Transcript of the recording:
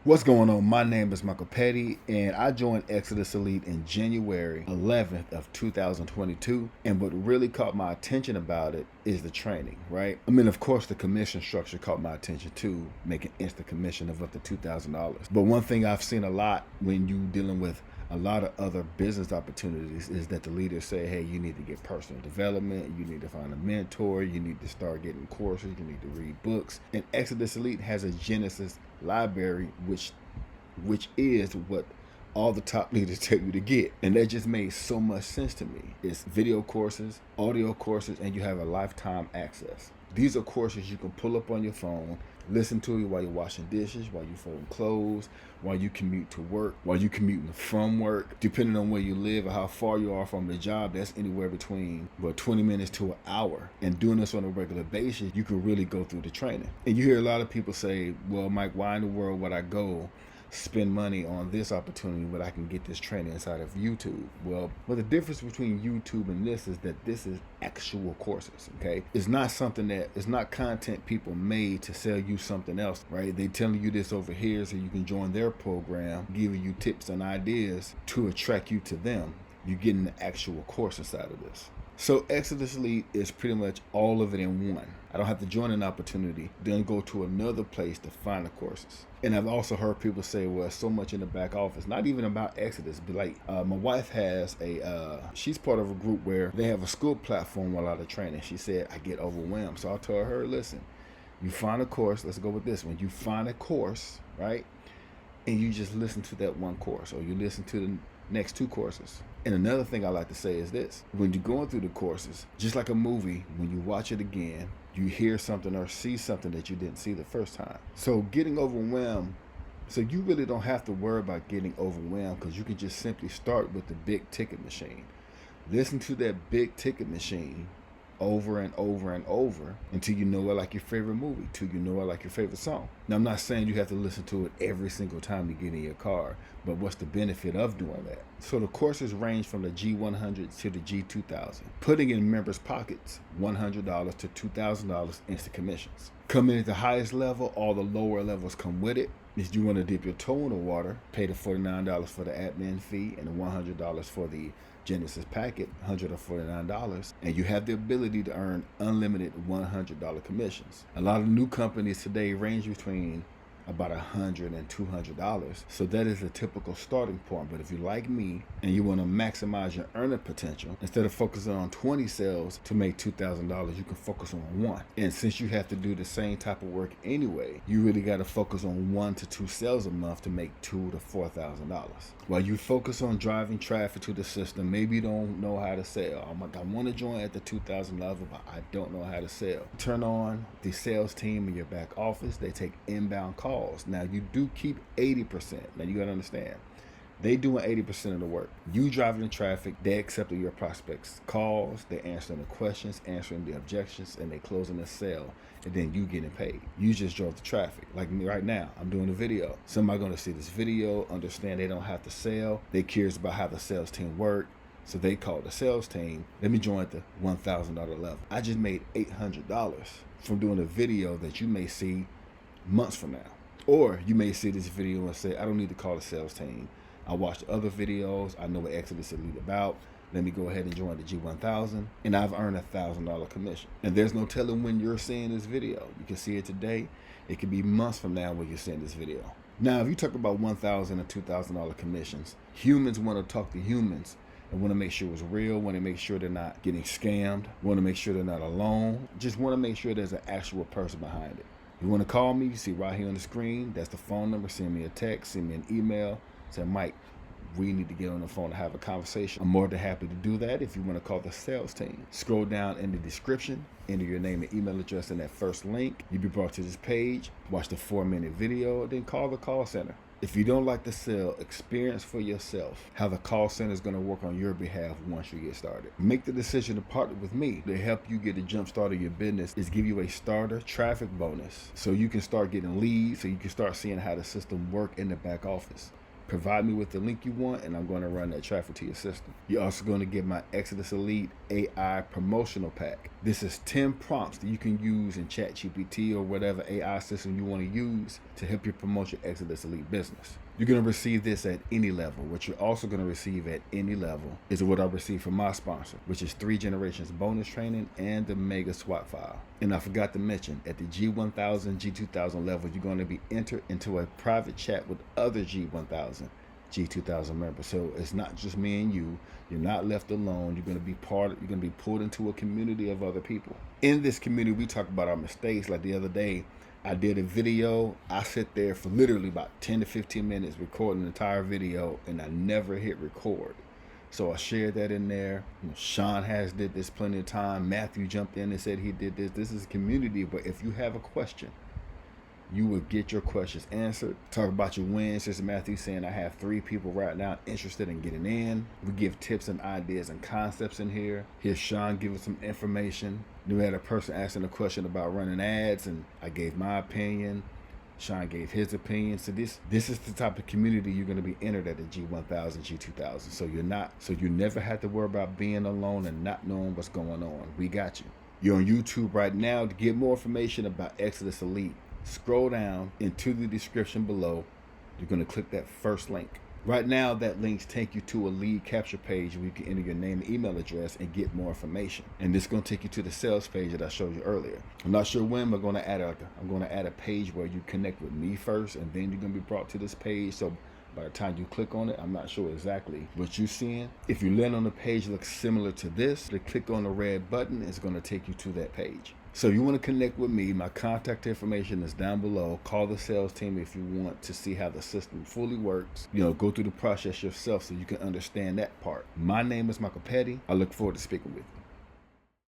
What's going on? My name is Michael Petty, and I joined Exitus Elite in January 11th of 2022. And what really caught my attention about it is the training, right? I mean, of course, the commission structure caught my attention too, making instant commission of up to $2,000. But one thing I've seen a lot when you dealing with a lot of other business opportunities is that the leaders say, hey, you need to get personal development, you need to find a mentor, you need to start getting courses, you need to read books. And Exitus Elite has a Genesis library, which is what all the top leaders tell you to get. And that just made so much sense to me. It's video courses, audio courses, and you have a lifetime access. These are courses you can pull up on your phone, listen to it while you're washing dishes, while you're folding clothes, while you commute to work, while you're commuting from work. Depending on where you live or how far you are from the job, that's anywhere between 20 minutes to an hour. And doing this on a regular basis, you can really go through the training. And you hear a lot of people say, well, Mike, why in the world would I go spend money on this opportunity when I can get this training inside of YouTube? Well, the difference between YouTube and this is that this is actual courses, okay? It's not content people made to sell you something else, right? They telling you this over here so you can join their program, giving you tips and ideas to attract you to them. You're getting the actual course inside of this. So Exitus Elite is pretty much all of it in one. I don't have to join an opportunity, then go to another place to find the courses. And I've also heard people say, well, so much in the back office, not even about Exodus, but like my wife has she's part of a group where they have a school platform with a lot of training. She said, I get overwhelmed. So I told her, listen, you find a course, let's go with this one. You find a course, right? And you just listen to that one course, or you listen to the next two courses. And another thing I like to say is this: when you're going through the courses, just like a movie, when you watch it again, you hear something or see something that you didn't see the first time. So getting overwhelmed, so you really don't have to worry about getting overwhelmed, because you can just simply start with the big ticket machine. Listen to that big ticket machine over and over and over until you know it like your favorite movie, till you know it like your favorite song. Now, I'm not saying you have to listen to it every single time you get in your car, but what's the benefit of doing that? So the courses range from the G100 to the G2000, putting in members' pockets $100 to $2,000 instant commissions. Coming at the highest level, all the lower levels come with it. If you want to dip your toe in the water, pay the $49 for the admin fee and the $100 for the Genesis packet, $149, and you have the ability to earn unlimited $100 commissions. A lot of new companies today range between about $100 and $200. So that is a typical starting point. But if you're like me and you want to maximize your earning potential, instead of focusing on 20 sales to make $2,000, you can focus on one. And since you have to do the same type of work anyway, you really got to focus on 1 to 2 sales a month to make $2,000 to $4,000. While you focus on driving traffic to the system, maybe you don't know how to sell. I want to join at the 2,000 level, but I don't know how to sell. Turn on the sales team in your back office. They take inbound calls. Now, you do keep 80%. Now, you got to understand, they doing 80% of the work. You driving the traffic, they accepting your prospects' calls, they answering the questions, answering the objections, and they closing the sale, and then you getting paid. You just drove the traffic. Like me right now, I'm doing a video. Somebody gonna see this video, understand they don't have to sell. They curious about how the sales team work, so they call the sales team. Let me join at the $1,000 level. I just made $800 from doing a video that you may see months from now. Or you may see this video and say, I don't need to call the sales team. I watched other videos. I know what Exitus Elite about. Let me go ahead and join the G1000. And I've earned $1,000 commission. And there's no telling when you're seeing this video. You can see it today. It could be months from now when you're seeing this video. Now, if you talk about $1,000 and $2,000 commissions, humans want to talk to humans and want to make sure it's real, want to make sure they're not getting scammed, want to make sure they're not alone, just want to make sure there's an actual person behind it. You want to call me, you see right here on the screen, that's the phone number. Send me a text, send me an email, say, Mike, we need to get on the phone to have a conversation. I'm more than happy to do that. If you want to call the sales team, scroll down in the description, enter your name and email address in that first link. You'll be brought to this page, watch the 4-minute video, then call the call center. If you don't like the sale, experience for yourself how the call center is going to work on your behalf once you get started. Make the decision to partner with me to help you get a jump start of your business. Is give you a starter traffic bonus so you can start getting leads, so you can start seeing how the system work in the back office. Provide me with the link you want, and I'm going to run that traffic to your system. You're also going to get my Exitus Elite AI promotional pack. This is 10 prompts that you can use in ChatGPT or whatever AI system you want to use to help you promote your Exitus Elite business. You're going to receive this at any level. What you're also going to receive at any level is what I received from my sponsor, which is 3 generations bonus training and the mega SWOT file. And I forgot to mention, at the G1000, G2000 level, you're going to be entered into a private chat with other G1000, G2000 members. So it's not just me and you. You're not left alone. You're going to be you're going to be pulled into a community of other people. In this community, we talk about our mistakes. Like the other day, I did a video. I sit there for literally about 10 to 15 minutes recording the entire video, and I never hit record. So I shared that in there. Sean has did this plenty of time. Matthew jumped in and said he did this. This is a community, but if you have a question, you will get your questions answered. Talk about your wins. Sister Matthew saying I have 3 people right now interested in getting in. We give tips and ideas and concepts in here. Here's Sean giving some information. We had a person asking a question about running ads, and I gave my opinion. Sean gave his opinion. So this is the type of community you're going to be entered at the G1000, G2000. So you never have to worry about being alone and not knowing what's going on. We got you. You're on YouTube right now. To get more information about Exitus Elite, scroll down into the description below. You're going to click that first link. Right now, that links take you to a lead capture page where you can enter your name and email address and get more information. And this is going to take you to the sales page that I showed you earlier. I'm not sure when, but I'm going to add a page where you connect with me first, and then you're going to be brought to this page. So by the time you click on it, I'm not sure exactly what you're seeing. If you land on the page that looks similar to this, to click on the red button, it's going to take you to that page. So you want to connect with me. My contact information is down below. Call the sales team if you want to see how the system fully works. Go through the process yourself so you can understand that part. My name is Michael Petty. I look forward to speaking with you.